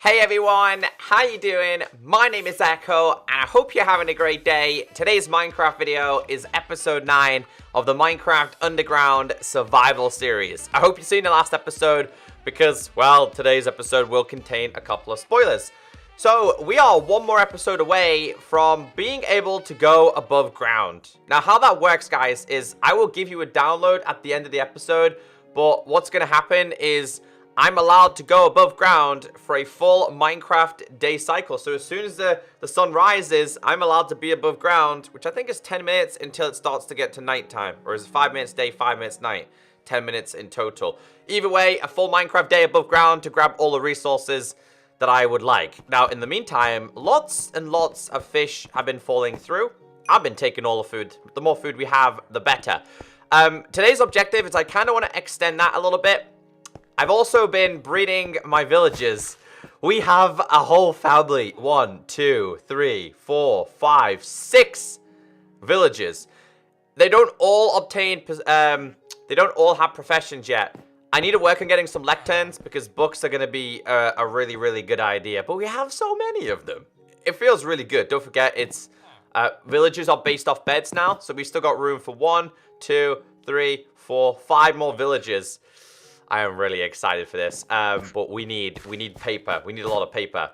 Hey everyone, how you doing? My name is Echo, and I hope you're having a great day. Today's Minecraft video is episode 9 of the Minecraft Underground Survival Series. I hope you've seen the last episode because, well, today's episode will contain a couple of spoilers. So, we are one more episode away from being able to go above ground. Now, how that works, guys, is I will give you a download at the end of the episode, but what's going to happen is I'm allowed to go above ground for a full Minecraft day cycle. So as soon as the sun rises, I'm allowed to be above ground, which I think is 10 minutes until it starts to get to nighttime. Or is it 5 minutes day, 5 minutes night? 10 minutes in total. Either way, a full Minecraft day above ground to grab all the resources that I would like. Now, in the meantime, lots and lots of fish have been falling through. I've been taking all the food. The more food we have, the better. Today's objective is I kind of want to extend that a little bit. I've also been breeding my villagers. We have a whole family. 1, 2, 3, 4, 5, 6 villagers. They don't all obtain, they don't all have professions yet. I need to work on getting some lecterns because books are going to be a really, really good idea. But we have so many of them. It feels really good. Don't forget, it's villagers are based off beds now. So we've still got room for 1, 2, 3, 4, 5 more villagers. I am really excited for this, but we need paper. We need a lot of paper.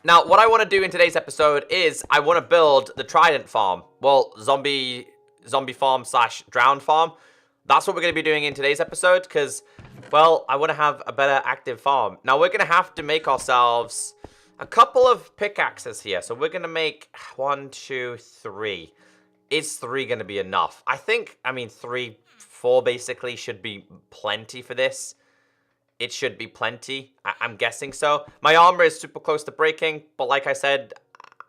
Now, what I want to do in today's episode is I want to build the Trident farm. Well, zombie farm / drowned farm. That's what we're going to be doing in today's episode because, well, I want to have a better active farm. Now, we're going to have to make ourselves a couple of pickaxes here. So we're going to make 1, 2, 3. Is 3 going to be enough? I mean, 3... 4 basically should be plenty for this. It should be plenty. I'm guessing so. My armor is super close to breaking, but like I said,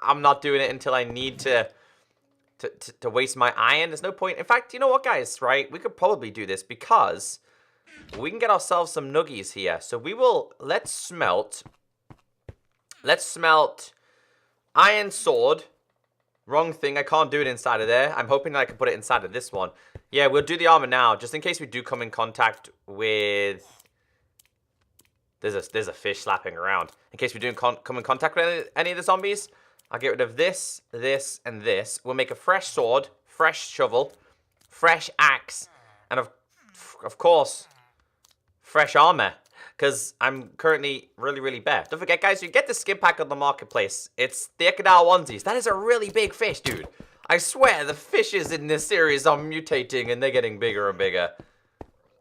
I'm not doing it until I need to waste my iron. There's no point. In fact, you know what, guys, right? We could probably do this because we can get ourselves some nuggies here. So we will, let's smelt iron sword. Wrong thing, I can't do it inside of there. I'm hoping that I can put it inside of this one. Yeah, we'll do the armor now, just in case we do come in contact with... There's a fish slapping around. In case we do come in contact with any of the zombies, I'll get rid of this, this, and this. We'll make a fresh sword, fresh shovel, fresh axe, and of course, fresh armor. Because I'm currently really, really bare. Don't forget, guys, you get the skin pack on the marketplace. It's the ECKOSOLDIER onesies. That is a really big fish, dude. I swear, the fishes in this series are mutating and they're getting bigger and bigger.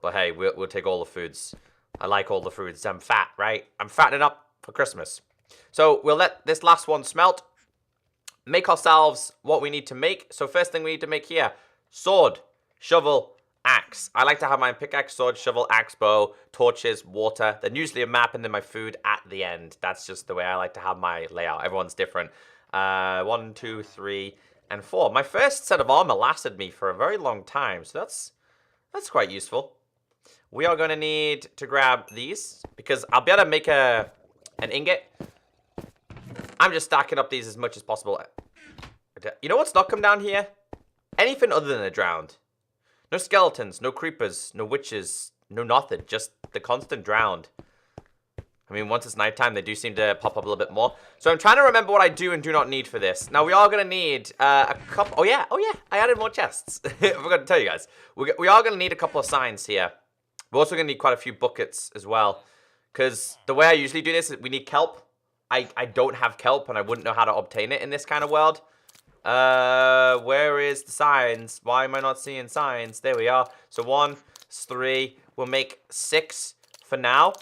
But hey, we'll take all the foods. I like all the foods. I'm fat, right? I'm fattening up for Christmas. So we'll let this last one smelt. Make ourselves what we need to make. So first thing we need to make here, sword, shovel, axe. I like to have my pickaxe, sword, shovel, axe, bow, torches, water, then usually a map and then my food at the end. That's just the way I like to have my layout. Everyone's different. 1, 2, 3, and 4. My first set of armor lasted me for a very long time, so that's quite useful. We are going to need to grab these because I'll be able to make an ingot. I'm just stacking up these as much as possible. You know what's not come down here? Anything other than a drowned. No skeletons, no creepers, no witches, no nothing. Just the constant drowned. I mean, once it's nighttime, they do seem to pop up a little bit more. So I'm trying to remember what I do and do not need for this. Now, we are going to need a couple... Oh, yeah. I added more chests. I forgot to tell you guys. We are going to need a couple of signs here. We're also going to need quite a few buckets as well. Because the way I usually do this is we need kelp. I don't have kelp, and I wouldn't know how to obtain it in this kind of world. Where is the signs? Why am I not seeing signs? There we are. So 1, 3. We'll make 6 for now.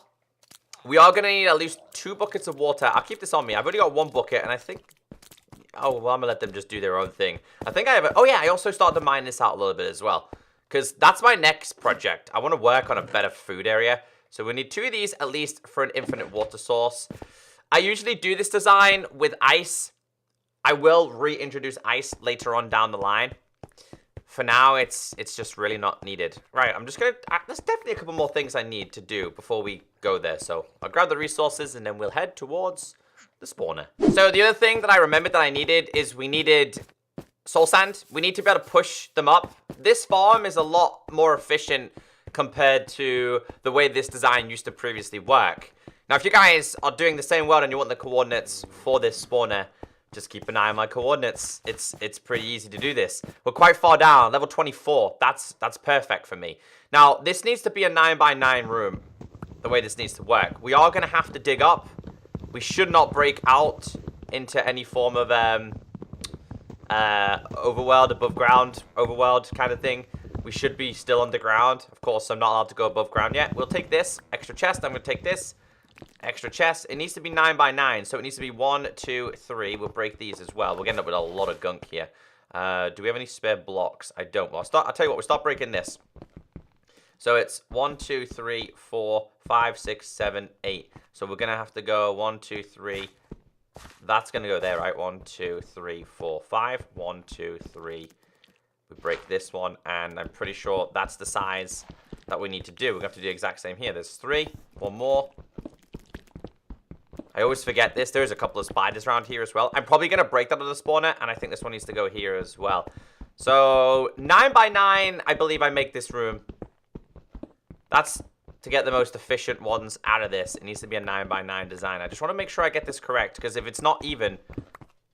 We are going to need at least 2 buckets of water. I'll keep this on me. I've only got 1 bucket, and I think... Oh, well, I'm going to let them just do their own thing. I think I have... Oh, yeah, I also started to mine this out a little bit as well. Because that's my next project. I want to work on a better food area. So we need 2 of these at least for an infinite water source. I usually do this design with ice. I will reintroduce ice later on down the line. For now, it's just really not needed. Right, I'm just going to... There's definitely a couple more things I need to do before we go there. So I'll grab the resources and then we'll head towards the spawner. So the other thing that I remembered that I needed is we needed soul sand. We need to be able to push them up. This farm is a lot more efficient compared to the way this design used to previously work. Now, if you guys are doing the same world and you want the coordinates for this spawner, just keep an eye on my coordinates. It's pretty easy to do this. We're quite far down, level 24. That's perfect for me. Now, this needs to be a 9x9 room, the way this needs to work. We are going to have to dig up. We should not break out into any form of overworld, above ground, overworld kind of thing. We should be still underground. Of course, I'm not allowed to go above ground yet. We'll take this extra chest. I'm going to take this extra chest. It needs to be 9x9, so it needs to be 1, 2, 3. We'll break these as well. We'll end up with a lot of gunk here. Do we have any spare blocks? I don't. Well, I'll tell you what. We'll start breaking this. So it's 1, 2, 3, 4, 5, 6, 7, 8. So we're going to have to go 1, 2, 3. That's going to go there, right? 1, 2, 3, 4, 5. 1, 2, 3. We break this one, and I'm pretty sure that's the size that we need to do. We're going to have to do the exact same here. There's 3. One more. I always forget this. There's a couple of spiders around here as well. I'm probably going to break that other spawner, and I think this one needs to go here as well. So 9x9, I believe I make this room. That's to get the most efficient ones out of this. It needs to be a 9x9 design. I just want to make sure I get this correct, because if it's not even,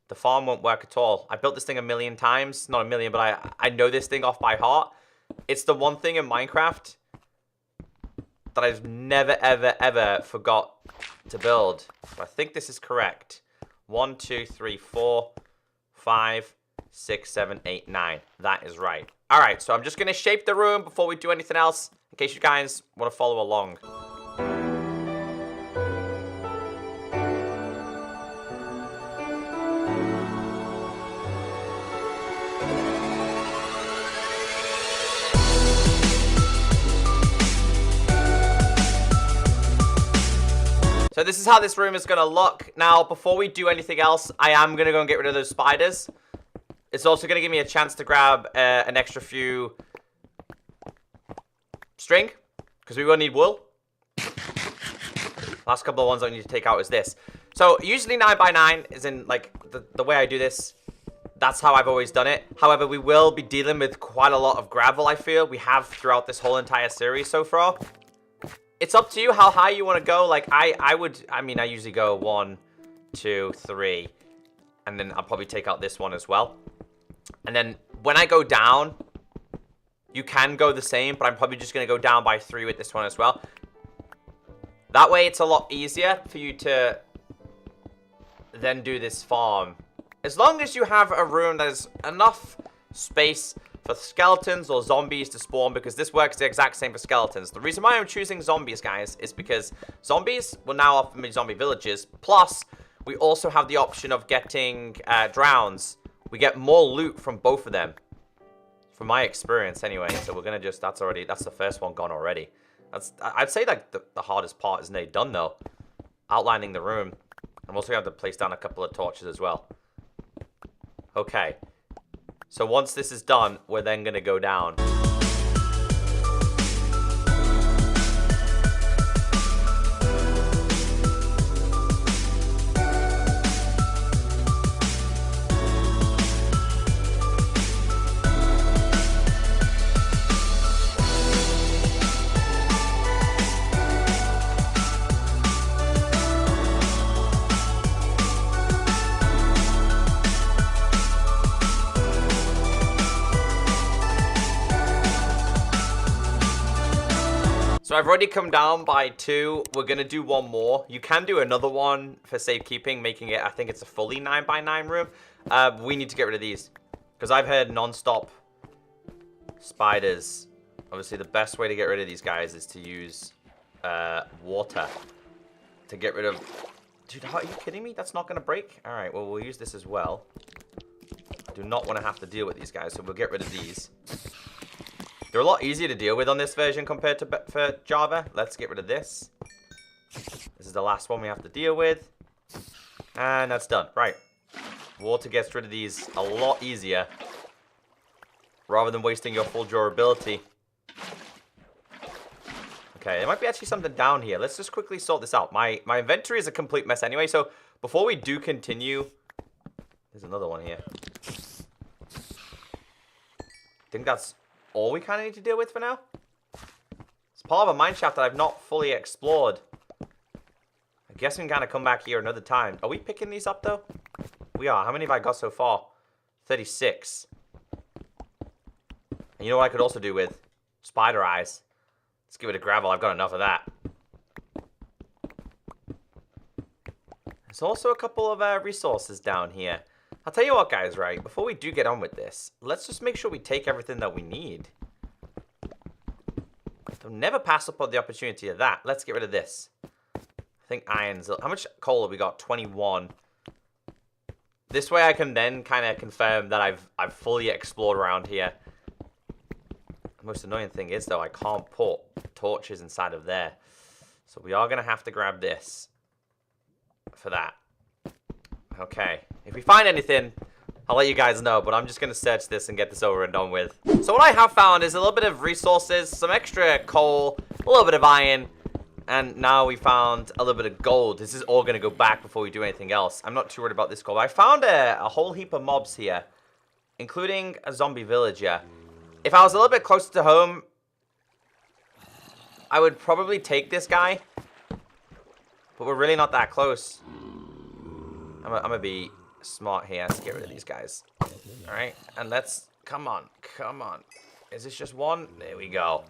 the farm won't work at all. I built this thing a million times. Not a million, but I know this thing off by heart. It's the one thing in Minecraft that I've never, ever, ever forgot to build. So I think this is correct. 1, 2, 3, 4, 5, 6, 7, 8, 9. That is right. All right, so I'm just going to shape the room before we do anything else, in case you guys want to follow along. So this is how this room is going to look. Now, before we do anything else, I am going to go and get rid of those spiders. It's also going to give me a chance to grab an extra few string, because we will need wool. Last couple of ones I need to take out is this. So usually 9x9 is in, like, the way I do this. That's how I've always done it. However, we will be dealing with quite a lot of gravel, I feel. We have throughout this whole entire series so far. It's up to you how high you want to go. Like, I usually go 1, 2, 3. And then I'll probably take out this one as well. And then when I go down, you can go the same, but I'm probably just going to go down by 3 with this one as well. That way, it's a lot easier for you to then do this farm. As long as you have a room that has enough space for skeletons or zombies to spawn, because this works the exact same for skeletons. The reason why I'm choosing zombies, guys, is because zombies will now offer me zombie villages. Plus, we also have the option of getting drowns. We get more loot from both of them, from my experience anyway. So we're going to just, that's the first one gone already. I'd say like the hardest part is nearly done though. Outlining the room. I'm also going to have to place down a couple of torches as well. Okay. So once this is done, we're then going to go down. So I've already come down by 2. We're going to do one more. You can do another one for safekeeping, making it, I think it's a fully 9x9 room. We need to get rid of these, because I've heard non-stop spiders. Obviously, the best way to get rid of these guys is to use water to get rid of... Dude, are you kidding me? That's not going to break? All right, well, we'll use this as well. I do not want to have to deal with these guys, so we'll get rid of these. They're a lot easier to deal with on this version compared to for Java. Let's get rid of this. This is the last one we have to deal with. And that's done. Right. Water gets rid of these a lot easier, rather than wasting your full durability. Okay, there might be actually something down here. Let's just quickly sort this out. My inventory is a complete mess anyway, so before we do continue... There's another one here. I think that's all we kind of need to deal with for now. It's part of a mineshaft that I've not fully explored. guess we can kind of come back here another time. Are we picking these up, though? We are. How many have I got so far? 36. And you know what I could also do with? Spider eyes. Let's give it a gravel. I've got enough of that. There's also a couple of resources down here. I'll tell you what, guys, right? Before we do get on with this, let's just make sure we take everything that we need. Don't never pass up on the opportunity of that. Let's get rid of this. I think iron's... How much coal have we got? 21. This way I can then kind of confirm that I've fully explored around here. The most annoying thing is, though, I can't put torches inside of there. So we are going to have to grab this for that. Okay. If we find anything, I'll let you guys know, but I'm just going to search this and get this over and done with. So what I have found is a little bit of resources, some extra coal, a little bit of iron, and now we found a little bit of gold. This is all going to go back before we do anything else. I'm not too worried about this gold. I found a whole heap of mobs here, including a zombie villager. If I was a little bit closer to home, I would probably take this guy, but we're really not that close. I'm gonna be smart here. Let's get rid of these guys. All right, and let's come on. Is this just one? There we go.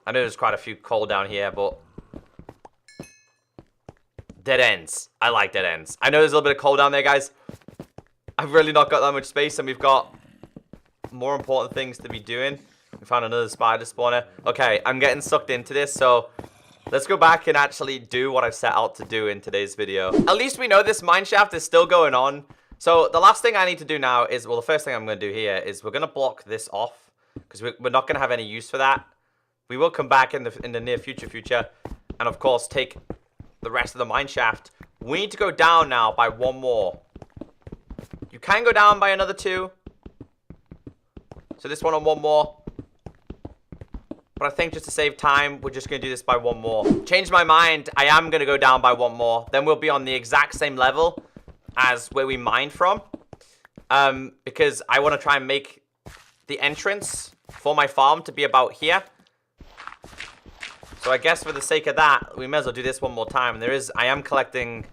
I know there's quite a few coal down here, but dead ends. I like dead ends. I know there's a little bit of coal down there, guys. I've really not got that much space, and we've got more important things to be doing. We found another spider spawner. Okay, I'm getting sucked into this, so let's go back and actually do what I set out to do in today's video. At least we know this mine shaft is still going on. So the last thing I need to do now is, well, the first thing I'm going to do here is we're going to block this off, because we're not going to have any use for that. We will come back in the near future, and of course take the rest of the mine shaft. We need to go down now by one more. You can go down by another 2. So this one on one more. But I think just to save time, we're just going to do this by one more. Changed my mind. I am going to go down by one more. Then we'll be on the exact same level as where we mined from. Because I want to try and make the entrance for my farm to be about here. So I guess for the sake of that, we may as well do this one more time. I am collecting...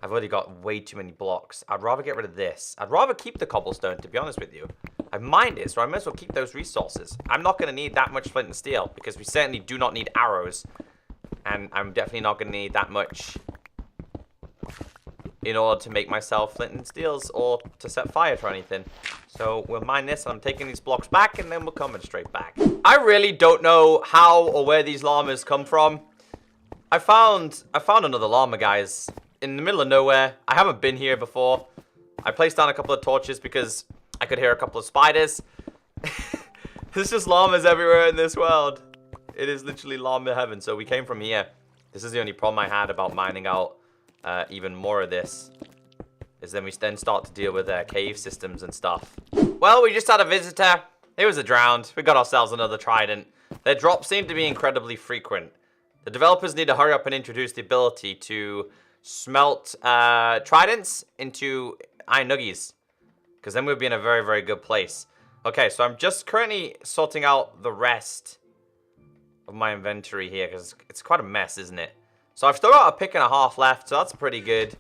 I've already got way too many blocks. I'd rather get rid of this. I'd rather keep the cobblestone, to be honest with you. I've mined it, so I might as well keep those resources. I'm not going to need that much flint and steel, because we certainly do not need arrows. And I'm definitely not going to need that much in order to make myself flint and steels or to set fire to anything. So we'll mine this, and I'm taking these blocks back, and then we're coming straight back. I really don't know how or where these llamas come from. I found another llama, guys, in the middle of nowhere. I haven't been here before. I placed down a couple of torches because I could hear a couple of spiders. There's just llamas everywhere in this world. It is literally llama heaven. So we came from here. This is the only problem I had about mining out even more of this. Is then we then start to deal with cave systems and stuff. Well, we just had a visitor. It was a drowned. We got ourselves another Trident. Their drops seem to be incredibly frequent. The developers need to hurry up and introduce the ability to smelt Tridents into iron nuggies. Because then we'll be in a very, very good place. Okay, so I'm just currently sorting out the rest of my inventory here. Because it's quite a mess, isn't it? So I've still got a pick and a half left. So that's pretty good.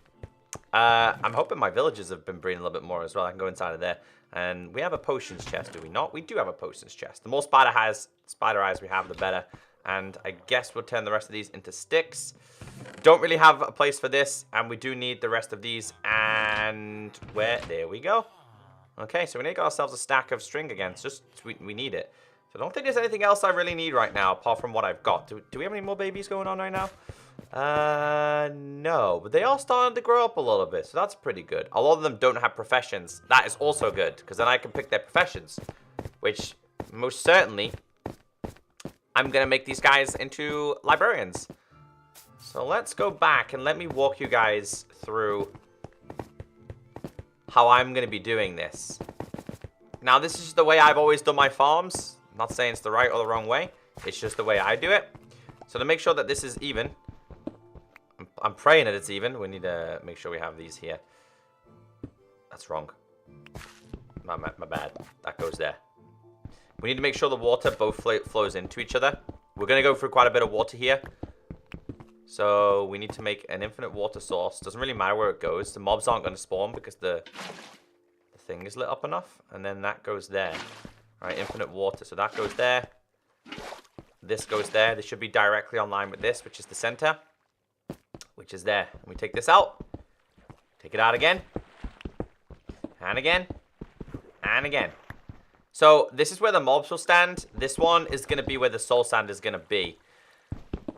I'm hoping my villagers have been breeding a little bit more as well. I can go inside of there. And we have a potions chest, do we not? We do have a potions chest. The more spider eyes we have, the better. And I guess we'll turn the rest of these into sticks. Don't really have a place for this. And we do need the rest of these. And there we go. Okay, so we need to get ourselves a stack of string again. It's just, we need it. So I don't think there's anything else I really need right now, apart from what I've got. Do we have any more babies going on right now? No. But they are starting to grow up a little bit, so that's pretty good. A lot of them don't have professions. That is also good, because then I can pick their professions. Which, most certainly, I'm going to make these guys into librarians. So let's go back and let me walk you guys through how I'm going to be doing this. Now, this is the way I've always done my farms. I'm not saying it's the right or the wrong way. It's just the way I do it. So to make sure that this is even, I'm praying that it's even. We need to make sure we have these here. That's wrong. My bad. That goes there. We need to make sure the water both flows into each other. We're going to go through quite a bit of water here. So we need to make an infinite water source. Doesn't really matter where it goes. The mobs aren't going to spawn because the thing is lit up enough. And then that goes there. All right, infinite water. So that goes there. This goes there. This should be directly online with this, which is the center. Which is there. And we take this out. Take it out again. And again. And again. So this is where the mobs will stand. This one is going to be where the soul sand is going to be.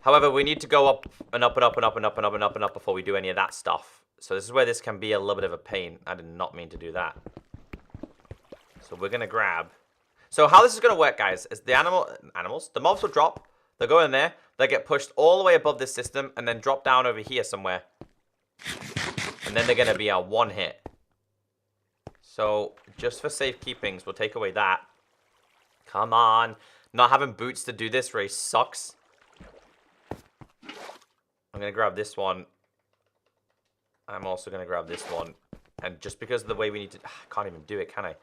However, we need to go up and up and up and up and up and up and up and up before we do any of that stuff. So this is where this can be a little bit of a pain. I did not mean to do that. So we're going to grab. So how this is going to work, guys, is the the mobs will drop. They'll go in there. They'll get pushed all the way above this system and then drop down over here somewhere. And then they're going to be a one hit. So just for safekeepings, we'll take away that. Come on. Not having boots to do this race sucks. I'm going to grab this one. I'm also going to grab this one. And just because of the way we need to... I can't even do it, can I?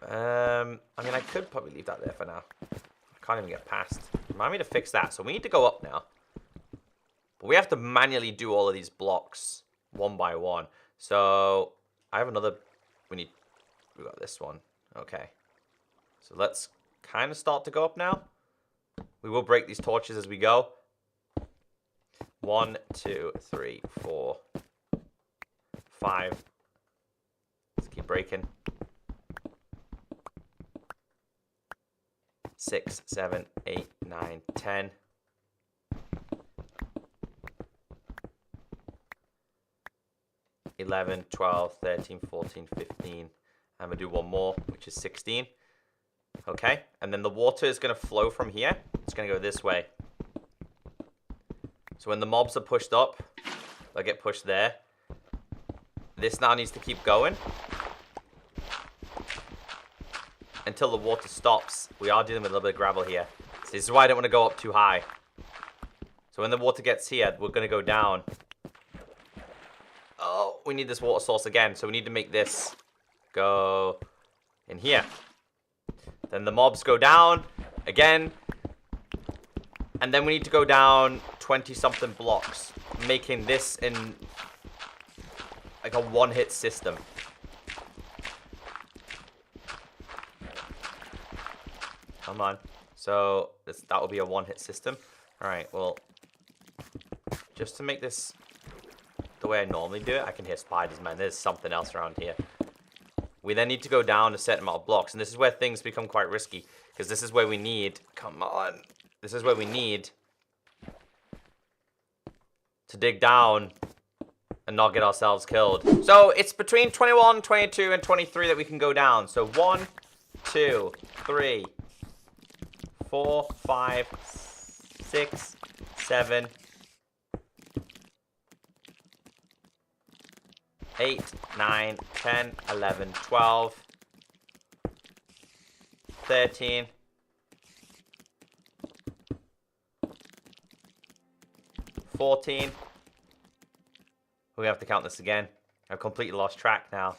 I mean, I could probably leave that there for now. I can't even get past. Remind me to fix that. So we need to go up now. But we have to manually do all of these blocks one by one. So I have another... We got this one. Okay. So let's kind of start to go up now. We will break these torches as we go. 1, 2, 3, 4, 5. Let's keep breaking. 6, 7, 8, 9, 10. 11, 12, 13, 14, 15. I'm going to do one more, which is 16. Okay, and then the water is going to flow from here. It's going to go this way. So when the mobs are pushed up, they'll get pushed there. This now needs to keep going until the water stops. We are dealing with a little bit of gravel here. So this is why I don't want to go up too high. So when the water gets here, we're going to go down. Oh, we need this water source again. So we need to make this go in here. Then the mobs go down again. And then we need to go down 20-something blocks, making this in like a one-hit system. Come on. So that will be a one-hit system. All right, well, just to make this the way I normally do it, I can hear spiders, man. There's something else around here. We then need to go down a certain amount of blocks, and this is where things become quite risky, because this is where we need... Come on. This is where we need to dig down and not get ourselves killed. So it's between 21, 22, and 23 that we can go down. So 1, 2, 3, 4, 5, 6, 7, 8, 9, 10, 11, 12, 13, 14. We have to count this again. I've completely lost track now.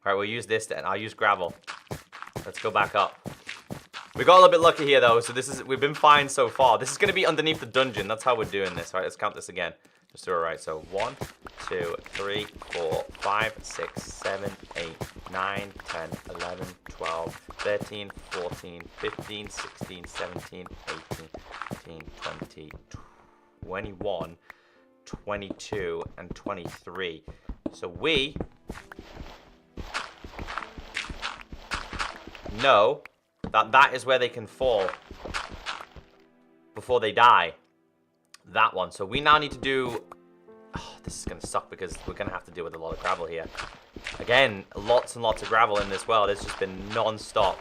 Alright, we'll use this then. I'll use gravel. Let's go back up. We got a little bit lucky here though, so we've been fine so far. This is going to be underneath the dungeon. That's how we're doing this. Alright, let's count this again. Just do it right. So 1, 2, 3, 4, 5, 6, 7, 8, 9, 10, 11, 12, 13, 14, 15, 16, 17, 18, 19, 20, 21, 22, and 23. So we know that that is where they can fall before they die. That one. So we now need to do... Oh, this is going to suck because we're going to have to deal with a lot of gravel here. Again, lots and lots of gravel in this world. It's just been non-stop.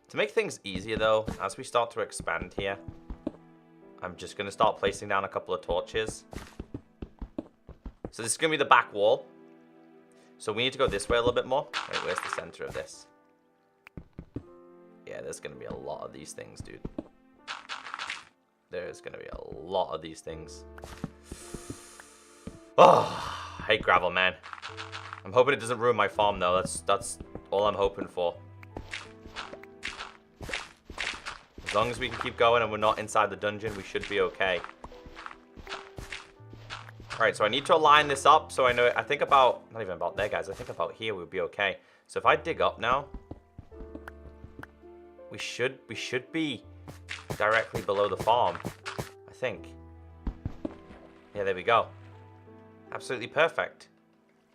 To make things easier though, as we start to expand here, I'm just going to start placing down a couple of torches. So this is going to be the back wall. So we need to go this way a little bit more. Wait, where's the center of this? Yeah, there's going to be a lot of these things, dude. There's going to be a lot of these things. Oh, I hate gravel, man. I'm hoping it doesn't ruin my farm, though. That's all I'm hoping for. As long as we can keep going and we're not inside the dungeon, we should be okay. Right, so I need to align this up so I know, I think about, not even about there, guys. I think about here would be okay. So if I dig up now, we should be directly below the farm, I think. Yeah, there we go. Absolutely perfect.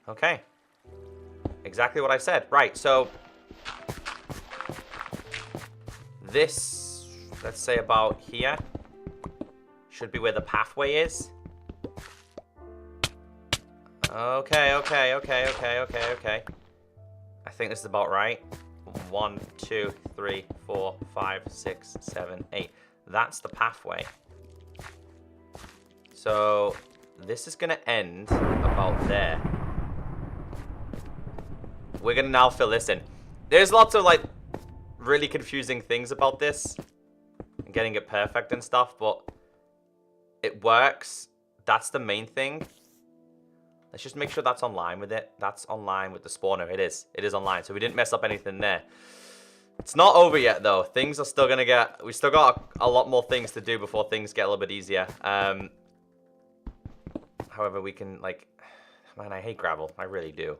Okay. Exactly what I said. Right, so this, let's say about here, should be where the pathway is. Okay. I think this is about right. 1, 2, 3, 4, 5, 6, 7, 8. That's the pathway. So this is gonna end about there. We're gonna now fill this in. There's lots of like really confusing things about this and getting it perfect and stuff, but it works. That's the main thing. Let's just make sure that's online with it. That's online with the spawner. It is. It is online. So we didn't mess up anything there. It's not over yet, though. Things are still going to get... We still got a lot more things to do before things get a little bit easier. However, we can, like... Man, I hate gravel. I really do.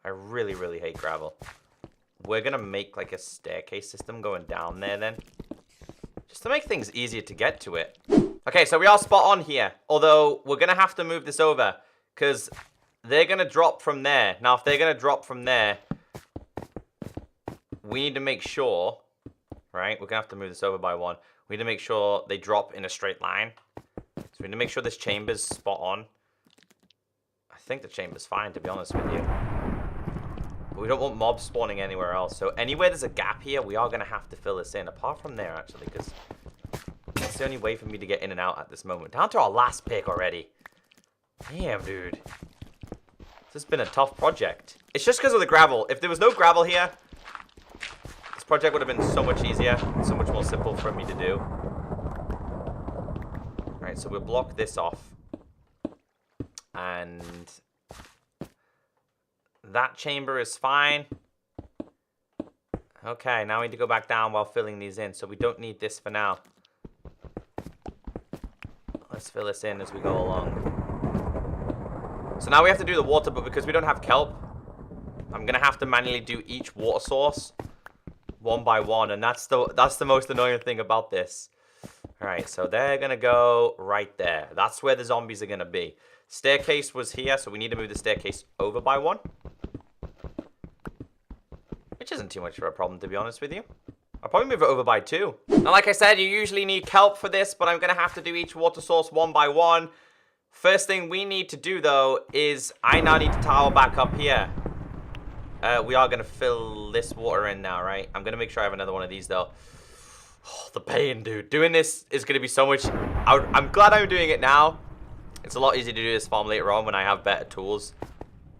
I really, really hate gravel. We're going to make, like, a staircase system going down there, then. Just to make things easier to get to it. Okay, so we are spot on here. Although, we're going to have to move this over. Because they're going to drop from there. Now, if they're going to drop from there, we need to make sure, right? We're going to have to move this over by 1. We need to make sure they drop in a straight line. So we need to make sure this chamber's spot on. I think the chamber's fine, to be honest with you. But we don't want mobs spawning anywhere else. So anywhere there's a gap here, we are going to have to fill this in. Apart from there, actually, because that's the only way for me to get in and out at this moment. Down to our last pick already. Damn, dude. This has been a tough project. It's just because of the gravel. If there was no gravel here, this project would have been so much easier. So much more simple for me to do. Alright, so we'll block this off. And that chamber is fine. Okay, now we need to go back down while filling these in. So we don't need this for now. Let's fill this in as we go along. So now we have to do the water, but because we don't have kelp, I'm going to have to manually do each water source one by one. And that's the most annoying thing about this. All right, so they're going to go right there. That's where the zombies are going to be. Staircase was here, so we need to move the staircase over by 1. Which isn't too much of a problem, to be honest with you. I'll probably move it over by 2. Now, like I said, you usually need kelp for this, but I'm going to have to do each water source one by 1. First thing we need to do, though, is I now need to tower back up here. We are going to fill this water in now, right? I'm going to make sure I have another one of these, though. Oh, the pain, dude. Doing this is going to be so much... I'm glad I'm doing it now. It's a lot easier to do this farm later on when I have better tools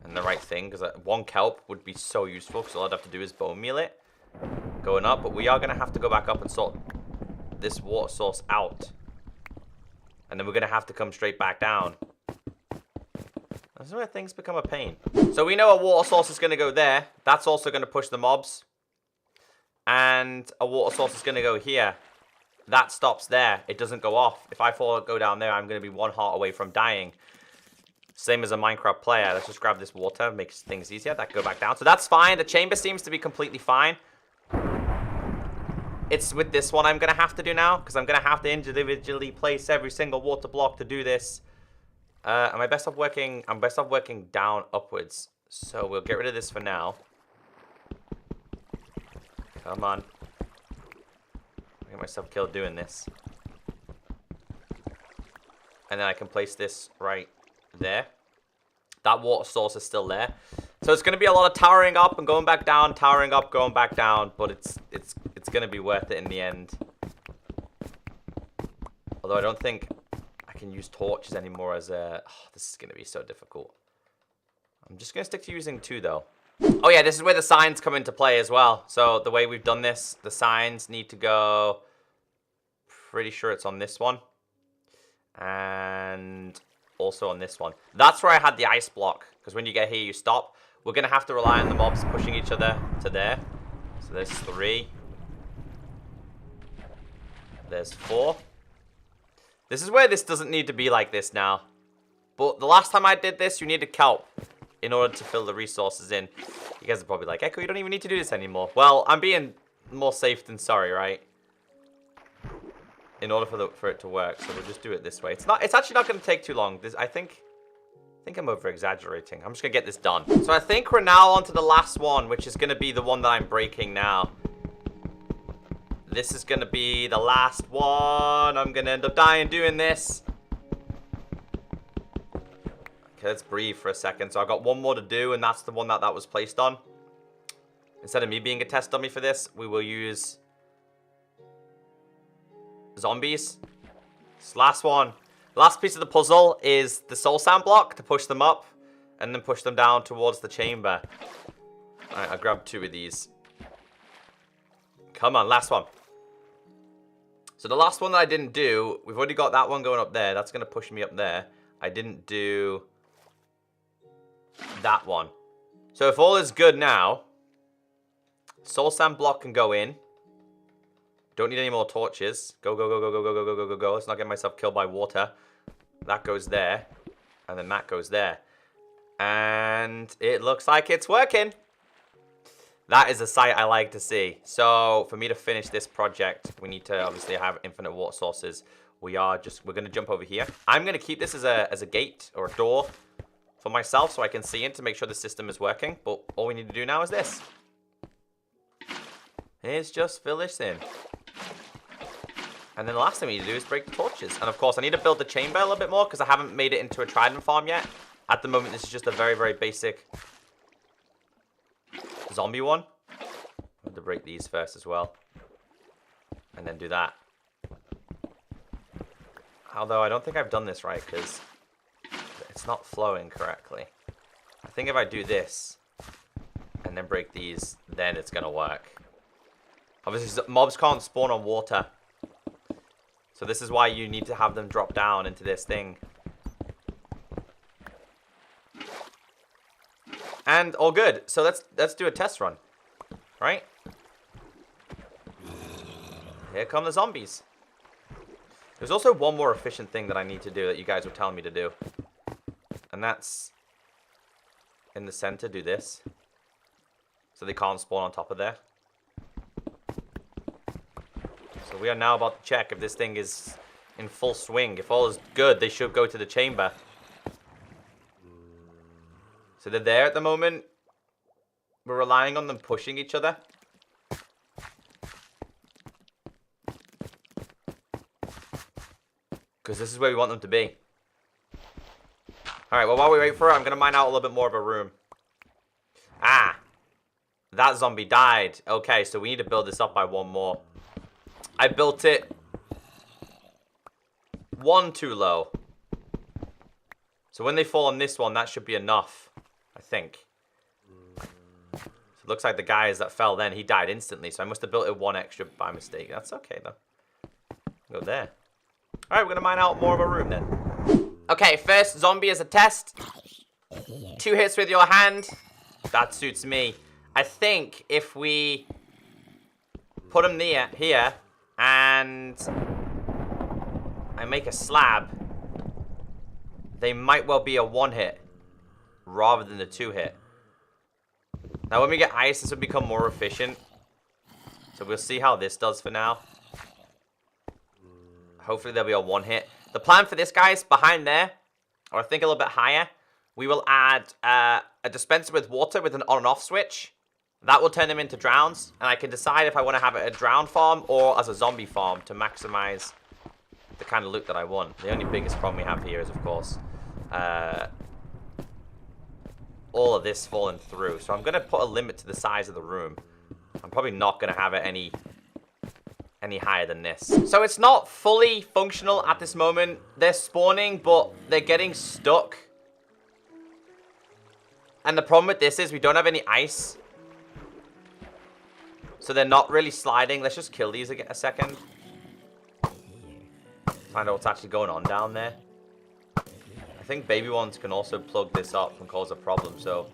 and the right thing. Because 1 kelp would be so useful, because all I'd have to do is bone meal it going up. But we are going to have to go back up and sort this water source out. And then we're going to have to come straight back down. That's where things become a pain. So we know a water source is going to go there. That's also going to push the mobs. And a water source is going to go here. That stops there. It doesn't go off. If I go down there, I'm going to be 1 heart away from dying. Same as a Minecraft player. Let's just grab this water. Makes things easier. That can go back down. So that's fine. The chamber seems to be completely fine. It's with this one I'm going to have to do now, because I'm going to have to individually place every single water block to do this. Am I best off working? I'm best off working down upwards. So we'll get rid of this for now. Come on. I get myself killed doing this. And then I can place this right there. That water source is still there. So it's going to be a lot of towering up and going back down, towering up, going back down. But it's going to be worth it in the end. Although I don't think I can use torches anymore as a... Oh, this is going to be so difficult. I'm just going to stick to using 2, though. Oh, yeah, this is where the signs come into play as well. So the way we've done this, the signs need to go... Pretty sure it's on this one. And also on this one. That's where I had the ice block. Because when you get here, you stop. We're going to have to rely on the mobs pushing each other to there. So there's 3. There's 4. This is where this doesn't need to be like this now. But the last time I did this, you needed kelp in order to fill the resources in. You guys are probably like, Echo, you don't even need to do this anymore. Well, I'm being more safe than sorry, right? In order for it to work, so we'll just do it this way. It's actually not going to take too long. I think I'm over-exaggerating. I'm just going to get this done. So I think we're now on to the last one, which is going to be the one that I'm breaking now. This is going to be the last one. I'm going to end up dying doing this. Okay, let's breathe for a second. So I've got one more to do, and that's the one that was placed on. Instead of me being a test dummy for this, we will use zombies. This last one. Last piece of the puzzle is the soul sand block to push them up and then push them down towards the chamber. Alright, I'll grab 2 of these. Come on, last one. So the last one that I didn't do, we've already got that one going up there. That's going to push me up there. I didn't do that one. So if all is good now, soul sand block can go in. Don't need any more torches. Go, go, go, go, go, go, go, go, go, go, go. Let's not get myself killed by water. That goes there. And then that goes there. And it looks like it's working. That is a sight I like to see. So for me to finish this project, we need to obviously have infinite water sources. We're going to jump over here. I'm going to keep this as a gate or a door for myself so I can see in to make sure the system is working. But all we need to do now is this. It's just fill this in. And then the last thing we need to do is break the torches. And of course, I need to build the chamber a little bit more because I haven't made it into a Trident farm yet. At the moment, this is just a very, very basic zombie one. I have to break these first as well. And then do that. Although, I don't think I've done this right because it's not flowing correctly. I think if I do this and then break these, then it's going to work. Obviously, mobs can't spawn on water. So this is why you need to have them drop down into this thing. And all good. So let's do a test run. Right? Here come the zombies. There's also one more efficient thing that I need to do that you guys were telling me to do. And that's in the center, do this. So they can't spawn on top of there. So we are now about to check if this thing is in full swing. If all is good, they should go to the chamber. So they're there at the moment. We're relying on them pushing each other. Because this is where we want them to be. Alright, well while we wait for it, I'm going to mine out a little bit more of a room. Ah! That zombie died. Okay, so we need to build this up by one more. I built it one too low. So when they fall on this one, that should be enough, I think. So it looks like the guys that fell then, he died instantly. So I must have built it one extra by mistake. That's okay, though. Go there. All right, we're going to mine out more of a room then. Okay, first zombie as a test. 2 hits with your hand. That suits me. I think if we put them near here and I make a slab, they might well be a 1-hit rather than the 2-hit. Now when we get ice, this will become more efficient. So we'll see how this does for now. Hopefully there'll be a 1-hit. The plan for this, guys, behind there, or I think a little bit higher, we will add a dispenser with water with an on and off switch. That will turn them into drowns, and I can decide if I want to have it a drown farm or as a zombie farm to maximize the kind of loot that I want. The only biggest problem we have here is, of course, all of this falling through. So I'm going to put a limit to the size of the room. I'm probably not going to have it any higher than this. So it's not fully functional at this moment. They're spawning, but they're getting stuck. And the problem with this is we don't have any ice. So they're not really sliding. Let's just kill these a second. Find out what's actually going on down there. I think baby ones can also plug this up and cause a problem, so...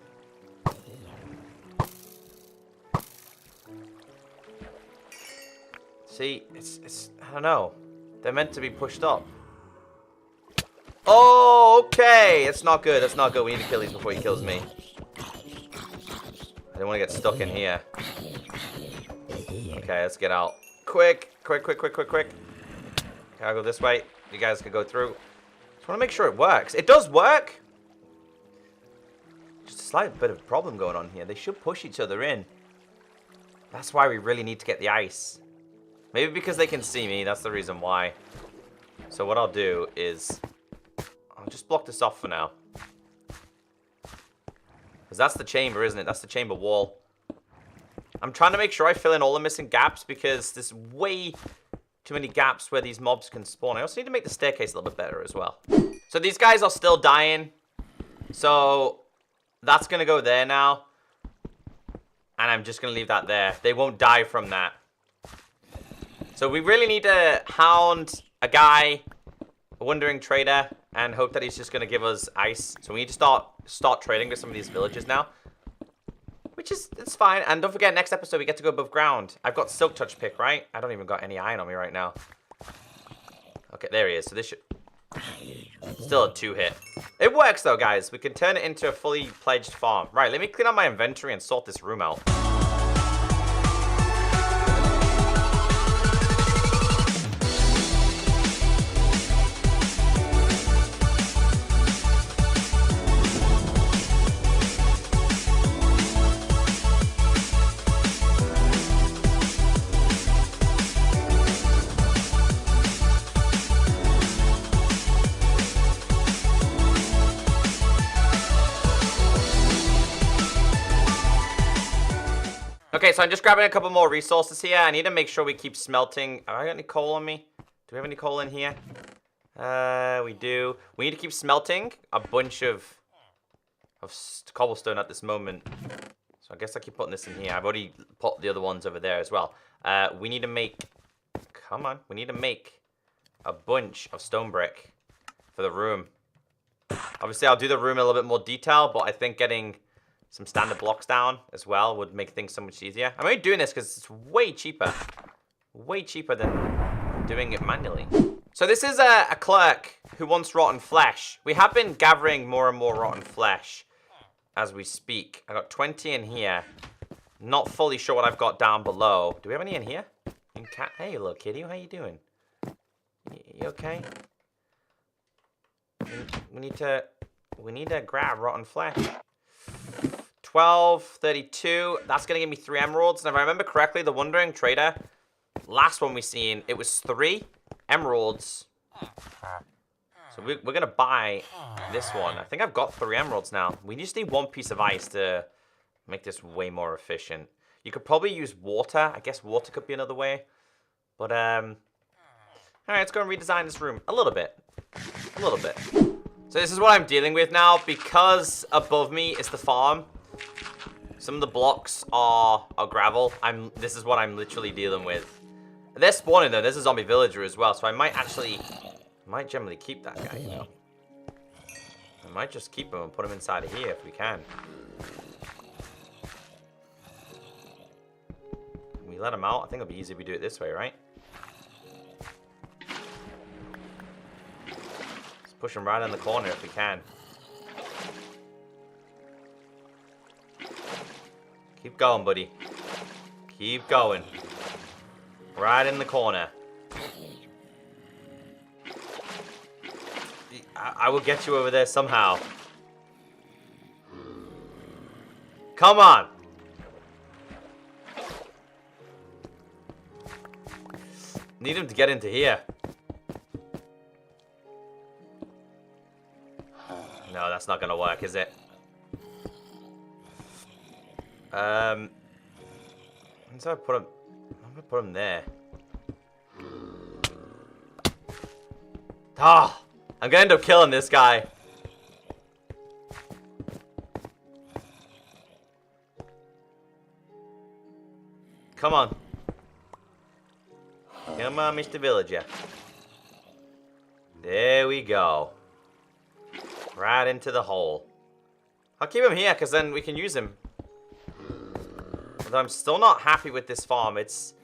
See, it's I don't know. They're meant to be pushed up. Oh, okay. It's not good. That's not good. We need to kill these before he kills me. I don't want to get stuck in here. Okay, let's get out. Quick. Okay, I'll go this way. You guys can go through. Just want to make sure it works. It does work. Just a slight bit of a problem going on here. They should push each other in. That's why we really need to get the ice. Maybe because they can see me. That's the reason why. So what I'll do is... I'll just block this off for now. Because that's the chamber, isn't it? That's the chamber wall. I'm trying to make sure I fill in all the missing gaps because there's way too many gaps where these mobs can spawn. I also need to make the staircase a little bit better as well. So these guys are still dying. So that's going to go there now. And I'm just going to leave that there. They won't die from that. So we really need to hound a guy, a wandering trader, and hope that he's just going to give us ice. So we need to start trading with some of these villagers now. Which is, it's fine. And don't forget, next episode we get to go above ground. I've got Silk Touch pick, right? I don't even got any iron on me right now. Okay, there he is. So this should... Still a 2-hit. It works though, guys. We can turn it into a fully pledged farm. Right, let me clean up my inventory and sort this room out. Okay, so I'm just grabbing a couple more resources here. I need to make sure we keep smelting. Have I got any coal on me? Do we have any coal in here? We do. We need to keep smelting a bunch of cobblestone at this moment. So I guess I keep putting this in here. I've already put the other ones over there as well. We need to make... Come on. We need to make a bunch of stone brick for the room. Obviously, I'll do the room in a little bit more detail, but I think getting... some standard blocks down as well would make things so much easier. I'm only doing this because it's way cheaper. Way cheaper than doing it manually. So this is a clerk who wants rotten flesh. We have been gathering more and more rotten flesh as we speak. I got 20 in here. Not fully sure what I've got down below. Do we have any in here? Hey, little kitty, how you doing? You okay? We need to grab rotten flesh. 12, 32. That's going to give me 3 emeralds. And if I remember correctly, the Wandering Trader, last one we seen, it was 3 emeralds. So we're going to buy this one. I think I've got 3 emeralds now. We just need 1 piece of ice to make this way more efficient. You could probably use water. I guess water could be another way. But, alright, let's go and redesign this room a little bit. A little bit. So this is what I'm dealing with now. Because above me is the farm. Some of the blocks are gravel. This is what I'm literally dealing with. They're spawning though. There's a zombie villager as well. So I might generally keep that guy, you know. I might just keep him and put him inside of here if we can. Can we let him out? I think it'll be easy if we do it this way, right? Let's push him right in the corner if we can. Keep going, buddy. Keep going. Right in the corner. I will get you over there somehow. Come on. Need him to get into here. No, that's not going to work, is it? So I put him. I'm gonna put him there. Ah, I'm gonna end up killing this guy. Come on. Come on, Mr. Villager. There we go. Right into the hole. I'll keep him here because then we can use him. Although I'm still not happy with this farm. It's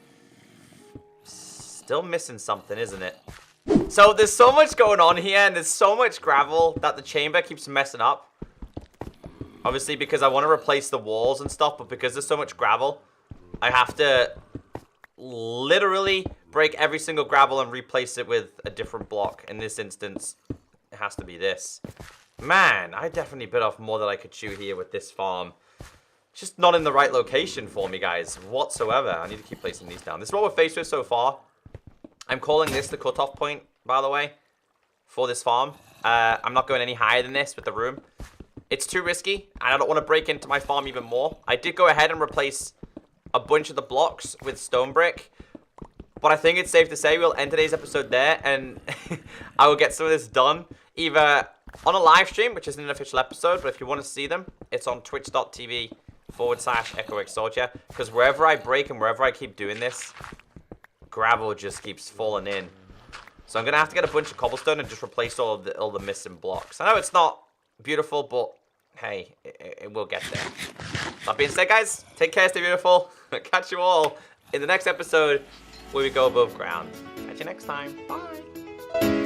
still missing something, isn't it? So there's so much going on here, and there's so much gravel that the chamber keeps messing up. Obviously, because I want to replace the walls and stuff, but because there's so much gravel, I have to literally break every single gravel and replace it with a different block. In this instance, it has to be this. Man, I definitely bit off more than I could chew here with this farm. Just not in the right location for me, guys, whatsoever. I need to keep placing these down. This is what we're faced with so far. I'm calling this the cutoff point, by the way, for this farm. I'm not going any higher than this with the room. It's too risky, and I don't want to break into my farm even more. I did go ahead and replace a bunch of the blocks with stone brick, but I think it's safe to say we'll end today's episode there, and I will get some of this done either on a live stream, which isn't an official episode, but if you want to see them, it's on twitch.tv/ECKOSOLDIER, because wherever I break and wherever I keep doing this, gravel just keeps falling in. So I'm going to have to get a bunch of cobblestone and just replace all the missing blocks. I know it's not beautiful, but hey, it will get there. That being said, guys, take care, stay beautiful. Catch you all in the next episode where we go above ground. Catch you next time. Bye.